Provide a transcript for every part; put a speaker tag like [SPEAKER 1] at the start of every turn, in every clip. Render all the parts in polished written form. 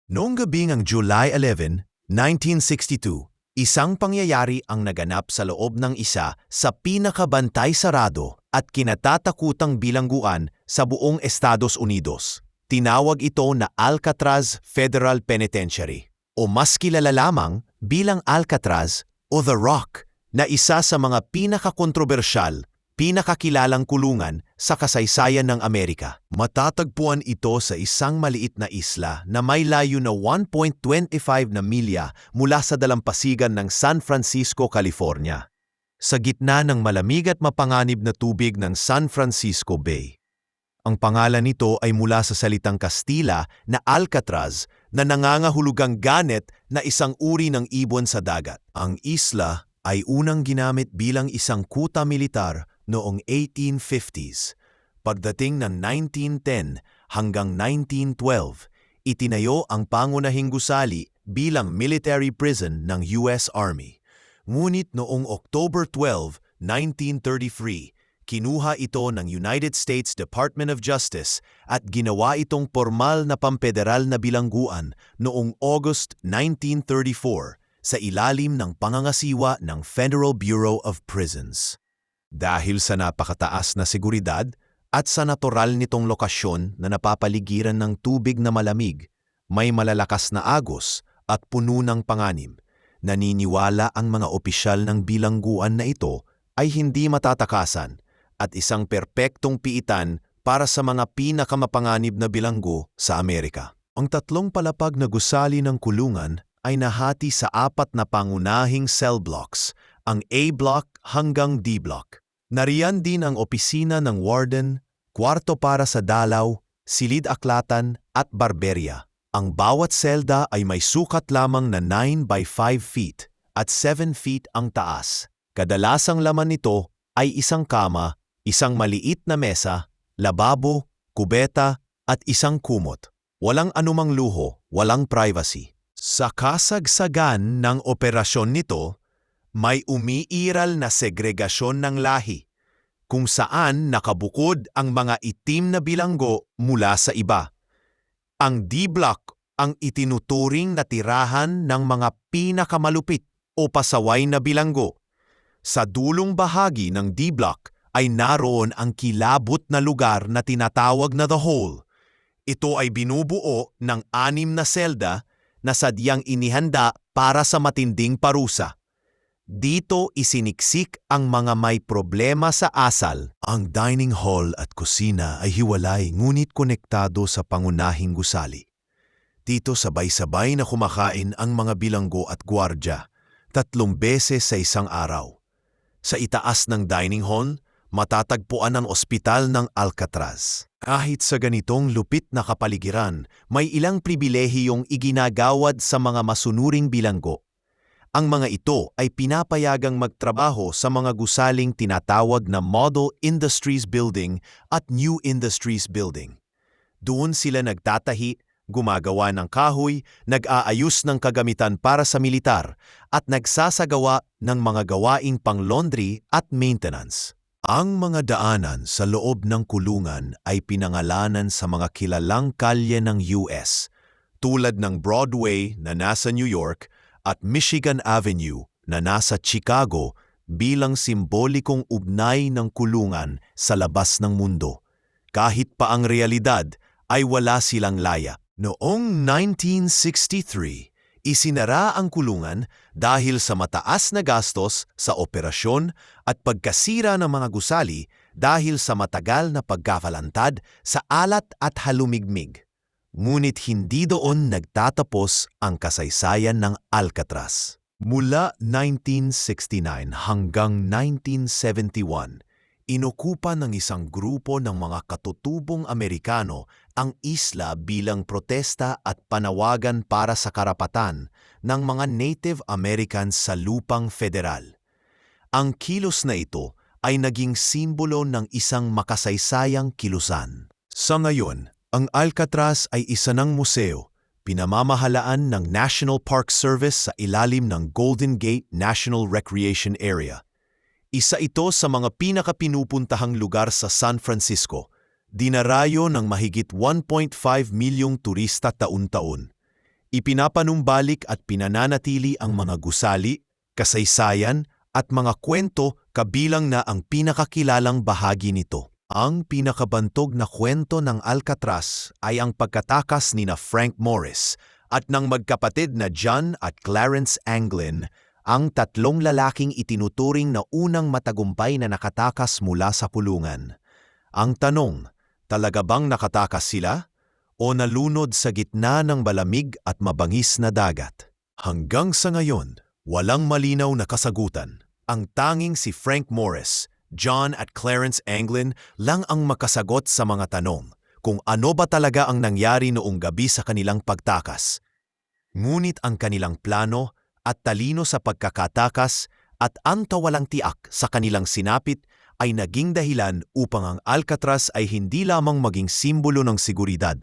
[SPEAKER 1] Noong gabing ang July 11, 1962, isang pangyayari ang naganap sa loob ng isa sa pinakabantay sarado at kinatatakutang bilangguan sa buong Estados Unidos. Tinawag ito na Alcatraz Federal Penitentiary o mas kilala lamang bilang Alcatraz o The Rock na isa sa mga pinakakontrobersyal, pinakakilalang kulungan sa kasaysayan ng Amerika. Matatagpuan ito sa isang maliit na isla na may layo na 1.25 na milya mula sa dalampasigan ng San Francisco, California, sa gitna ng malamig at mapanganib na tubig ng San Francisco Bay. Ang pangalan nito ay mula sa salitang Kastila na Alcatraz na nangangahulugang ganit na isang uri ng ibon sa dagat. Ang isla ay unang ginamit bilang isang kuta militar noong 1850s. Pagdating ng 1910 hanggang 1912, itinayo ang pangunahing gusali bilang military prison ng US Army. Ngunit noong October 12, 1933, kinuha ito ng United States Department of Justice at ginawa itong formal na pampederal na bilangguan noong August 1934 sa ilalim ng pangangasiwa ng Federal Bureau of Prisons. Dahil sa napakataas na seguridad at sa natural nitong lokasyon na napapaligiran ng tubig na malamig, may malalakas na agos at puno ng panganib, naniniwala ang mga opisyal ng bilangguan na ito ay hindi matatakasan at isang perpektong piitan para sa mga pinakamapanganib na bilanggo sa Amerika. Ang tatlong palapag na gusali ng kulungan ay nahati sa apat na pangunahing cell blocks, ang A block hanggang D block. Nariyan din ang opisina ng warden, kwarto para sa dalaw, silid-aklatan at barberya. Ang bawat selda ay may sukat lamang na 9 by 5 feet at 7 feet ang taas. Kadalasang laman nito ay isang kama, isang maliit na mesa, lababo, kubeta at isang kumot. Walang anumang luho, walang privacy. Sa kasagsagan ng operasyon nito, may umiiral na segregasyon ng lahi, kung saan nakabukod ang mga itim na bilanggo mula sa iba. Ang D-block ang itinuturing na tirahan ng mga pinakamalupit o pasaway na bilanggo. Sa dulong bahagi ng D-block ay naroon ang kilabot na lugar na tinatawag na The Hole. Ito ay binubuo ng 6 na selda na sadyang inihanda para sa matinding parusa. Dito isiniksik ang mga may problema sa asal. Ang dining hall at kusina ay hiwalay ngunit konektado sa pangunahing gusali. Dito sabay-sabay na kumakain ang mga bilanggo at gwardya, 3 beses sa isang araw. Sa itaas ng dining hall, matatagpuan ang ospital ng Alcatraz. Kahit sa ganitong lupit na kapaligiran, may ilang pribilehiyong iginagawad sa mga masunuring bilanggo. Ang mga ito ay pinapayagang magtrabaho sa mga gusaling tinatawag na Model Industries Building at New Industries Building. Doon sila nagtatahi, gumagawa ng kahoy, nag-aayos ng kagamitan para sa militar, at nagsasagawa ng mga gawaing pang-laundry at maintenance. Ang mga daanan sa loob ng kulungan ay pinangalanan sa mga kilalang kalye ng US, tulad ng Broadway na nasa New York at Michigan Avenue na nasa Chicago bilang simbolikong ugnay ng kulungan sa labas ng mundo. Kahit pa ang realidad ay wala silang laya. Noong 1963, isinara ang kulungan dahil sa mataas na gastos sa operasyon at pagkasira ng mga gusali dahil sa matagal na pagkakalalantad sa alat at halumigmig. Ngunit hindi doon nagtatapos ang kasaysayan ng Alcatraz. Mula 1969 hanggang 1971, inokupa ng isang grupo ng mga katutubong Amerikano ang isla bilang protesta at panawagan para sa karapatan ng mga Native Americans sa lupang federal. Ang kilos na ito ay naging simbolo ng isang makasaysayang kilusan. Sa ngayon, ang Alcatraz ay isa ng museo, pinamamahalaan ng National Park Service sa ilalim ng Golden Gate National Recreation Area. Isa ito sa mga pinakapinupuntahang lugar sa San Francisco, dinarayo ng mahigit 1.5 milyong turista taon-taon. Ipinapanumbalik at pinananatili ang mga gusali, kasaysayan at mga kwento kabilang na ang pinakakilalang bahagi nito. Ang pinakabantog na kwento ng Alcatraz ay ang pagkatakas nina Frank Morris at ng magkapatid na John at Clarence Anglin, ang tatlong lalaking itinuturing na unang matagumpay na nakatakas mula sa kulungan. Ang tanong, talaga bang nakatakas sila o nalunod sa gitna ng malamig at mabangis na dagat? Hanggang sa ngayon, walang malinaw na kasagutan. Ang tanging si Frank Morris, John at Clarence Anglin lang ang makasagot sa mga tanong kung ano ba talaga ang nangyari noong gabi sa kanilang pagtakas. Ngunit ang kanilang plano at talino sa pagkakatakas at ang tawalang tiak sa kanilang sinapit ay naging dahilan upang ang Alcatraz ay hindi lamang maging simbolo ng seguridad,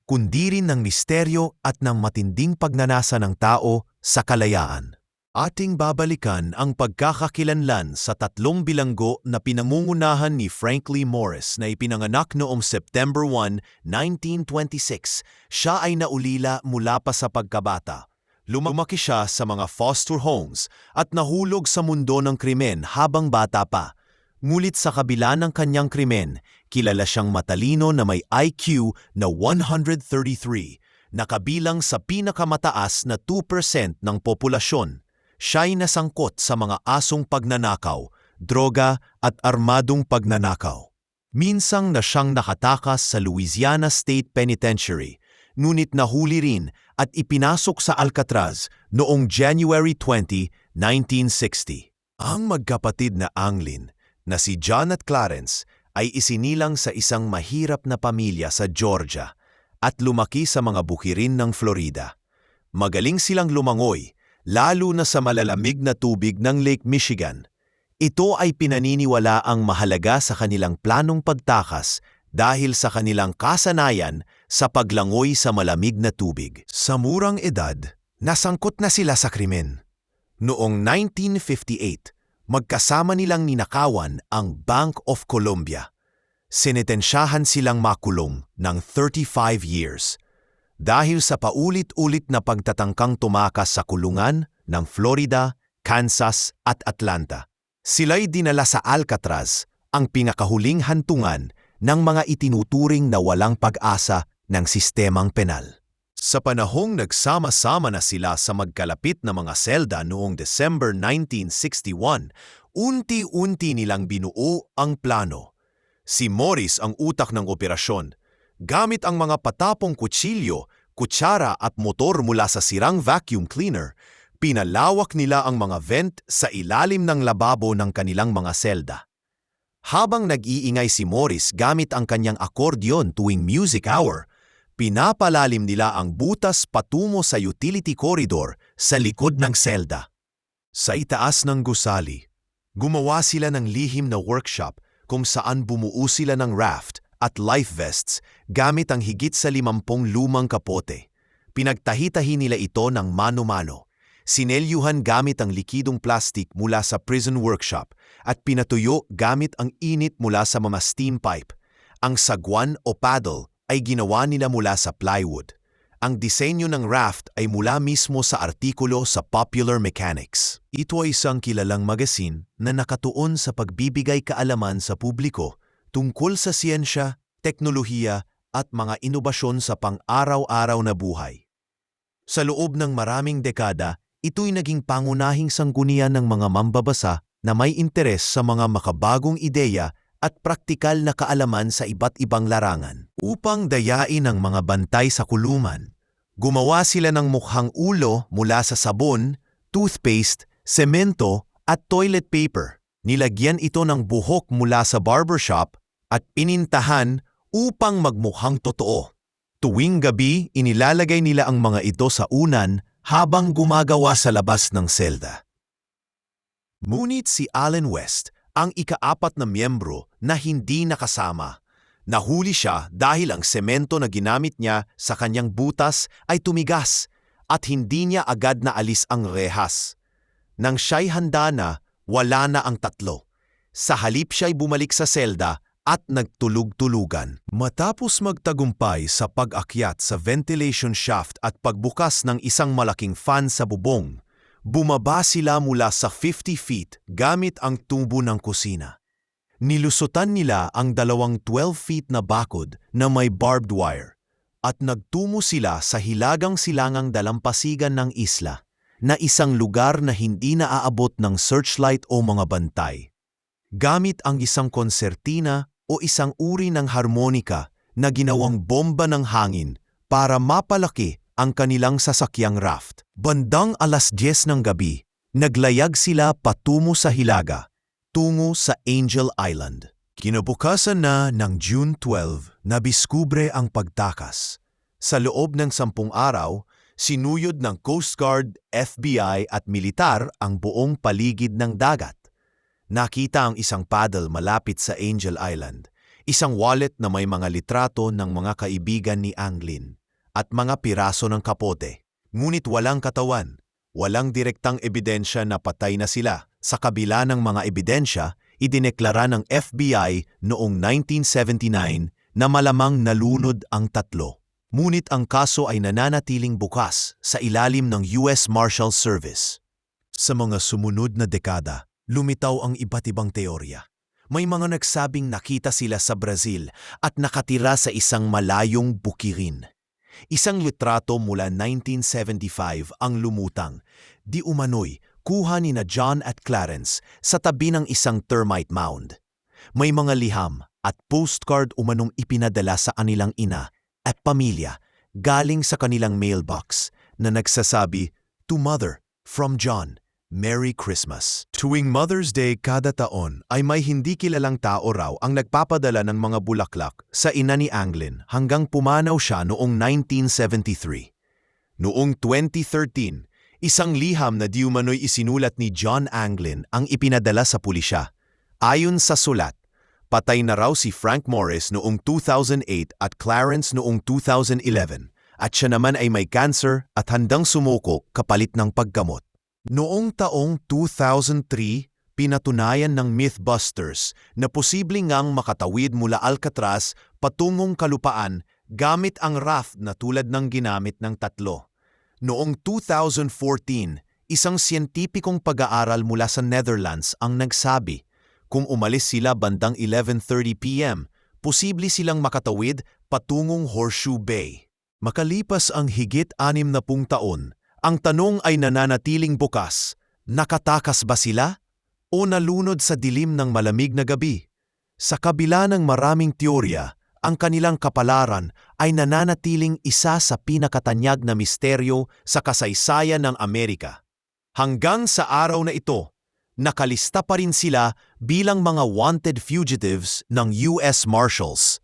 [SPEAKER 1] kundi rin ng misteryo at ng matinding pagnanasa ng tao sa kalayaan. Ating babalikan ang pagkakakilanlan sa tatlong bilanggo na pinangungunahan ni Frank Lee Morris na ipinanganak noong September 1, 1926. Siya ay naulila mula pa sa pagkabata. Lumaki siya sa mga foster homes at nahulog sa mundo ng krimen habang bata pa. Ngunit sa kabila ng kanyang krimen, kilala siyang matalino na may IQ na 133, nakabilang sa pinakamataas na 2% ng populasyon. Siya'y nasangkot sa mga asong pagnanakaw, droga at armadong pagnanakaw. Minsang na siyang nakatakas sa Louisiana State Penitentiary, ngunit nahuli rin at ipinasok sa Alcatraz noong January 20, 1960. Ang magkapatid na Anglin, na si John at Clarence, ay isinilang sa isang mahirap na pamilya sa Georgia at lumaki sa mga bukirin ng Florida. Magaling silang lumangoy, lalo na sa malalamig na tubig ng Lake Michigan. Ito ay pinaniniwala ang mahalaga sa kanilang planong pagtakas dahil sa kanilang kasanayan sa paglangoy sa malamig na tubig. Sa murang edad, nasangkot na sila sa krimen. Noong 1958, magkasama nilang ninakawan ang Bank of Colombia. Sinetensyahan silang makulong ng 35 years. Dahil sa paulit-ulit na pagtatangkang tumakas sa kulungan ng Florida, Kansas at Atlanta. Sila'y dinala sa Alcatraz, ang pinakahuling hantungan ng mga itinuturing na walang pag-asa ng sistemang penal. Sa panahong nagsama-sama na sila sa magkalapit na mga selda noong December 1961, unti-unti nilang binuo ang plano. Si Morris ang utak ng operasyon. Gamit ang mga patapong kutsilyo, kutsara at motor mula sa sirang vacuum cleaner, pinalawak nila ang mga vent sa ilalim ng lababo ng kanilang mga selda. Habang nag-iingay si Morris gamit ang kanyang akordyon tuwing music hour, pinapalalim nila ang butas patungo sa utility corridor sa likod ng selda. Sa itaas ng gusali, gumawa sila ng lihim na workshop kung saan bumuo sila ng raft at life vests gamit ang higit sa 50 lumang kapote. Pinagtahi-tahi nila ito ng mano-mano. Sinelyuhan gamit ang likidong plastik mula sa prison workshop at pinatuyo gamit ang init mula sa mga steam pipe. Ang sagwan o paddle ay ginawa nila mula sa plywood. Ang disenyo ng raft ay mula mismo sa artikulo sa Popular Mechanics. Ito ay isang kilalang magasin na nakatuon sa pagbibigay kaalaman sa publiko tungkol sa siyensya, teknolohiya at mga inobasyon sa pang-araw-araw na buhay. Sa loob ng maraming dekada, ito'y naging pangunahing sanggunian ng mga mambabasa na may interes sa mga makabagong ideya at praktikal na kaalaman sa iba't ibang larangan. Upang dayain ang mga bantay sa kulungan, gumawa sila ng mukhang ulo mula sa sabon, toothpaste, semento at toilet paper. Nilagyan ito ng buhok mula sa barbershop at pinintahan upang magmukhang totoo. Tuwing gabi, inilalagay nila ang mga ito sa unan habang gumagawa sa labas ng selda. Ngunit si Allen West, ang ika-4 na miyembro na hindi nakasama. Nahuli siya dahil ang semento na ginamit niya sa kanyang butas ay tumigas at hindi niya agad na alis ang rehas. Nang siya'y handa na, wala na ang tatlo. Sa halip siya'y bumalik sa selda at nagtulug-tulugan. Matapos magtagumpay sa pag-akyat sa ventilation shaft at pagbukas ng isang malaking fan sa bubong, bumaba sila mula sa 50 feet gamit ang tubo ng kusina. Nilusutan nila ang 12 feet na bakod na may barbed wire at nagtungo sila sa hilagang silangang dalampasigan ng isla na isang lugar na hindi naaabot ng searchlight o mga bantay. Gamit ang isang konsertina o isang uri ng harmonika na ginawang bomba ng hangin para mapalaki ang kanilang sasakyang raft. Bandang 10:00 ng gabi, naglayag sila patungo sa hilaga, tungo sa Angel Island. Kinabukasan na ng June 12, nabiskubre ang pagtakas. Sa loob ng 10 araw, sinuyod ng Coast Guard, FBI at militar ang buong paligid ng dagat. Nakita ang isang paddle malapit sa Angel Island, isang wallet na may mga litrato ng mga kaibigan ni Anglin, at mga piraso ng kapote. Ngunit walang katawan, walang direktang ebidensya na patay na sila. Sa kabila ng mga ebidensya, idineklara ng FBI noong 1979 na malamang nalunod ang tatlo. Ngunit ang kaso ay nananatiling bukas sa ilalim ng US Marshal Service. Sa mga sumunod na dekada, lumitaw ang iba't ibang teorya. May mga nagsabing nakita sila sa Brazil at nakatira sa isang malayong bukirin. Isang litrato mula 1975 ang lumutang, di umano'y kuha ni na John at Clarence sa tabi ng isang termite mound. May mga liham at postcard umanong ipinadala sa kanilang ina at pamilya galing sa kanilang mailbox na nagsasabi, "To Mother, from John, Merry Christmas." Tuwing Mother's Day kada taon ay may hindi kilalang tao raw ang nagpapadala ng mga bulaklak sa ina ni Anglin hanggang pumanaw siya noong 1973. Noong 2013, isang liham na di umano'y isinulat ni John Anglin ang ipinadala sa pulisya. Ayon sa sulat, patay na raw si Frank Morris noong 2008 at Clarence noong 2011 at siya naman ay may cancer at handang sumuko kapalit ng paggamot. Noong taong 2003, pinatunayan ng Mythbusters na posibleng ngang makatawid mula Alcatraz patungong kalupaan gamit ang raft na tulad ng ginamit ng tatlo. Noong 2014, isang siyentipikong pag-aaral mula sa Netherlands ang nagsabi, kung umalis sila bandang 11:30 p.m., posible silang makatawid patungong Horseshoe Bay. Makalipas ang higit 60 taon, ang tanong ay nananatiling bukas, nakatakas ba sila? O nalunod sa dilim ng malamig na gabi? Sa kabila ng maraming teorya, ang kanilang kapalaran ay nananatiling isa sa pinakatanyag na misteryo sa kasaysayan ng Amerika. Hanggang sa araw na ito, nakalista pa rin sila bilang mga wanted fugitives ng US Marshals.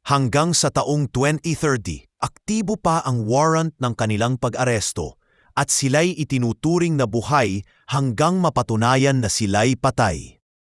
[SPEAKER 1] Hanggang sa taong 2030, aktibo pa ang warrant ng kanilang pag-aresto at sila'y itinuturing na buhay hanggang mapatunayan na sila'y patay.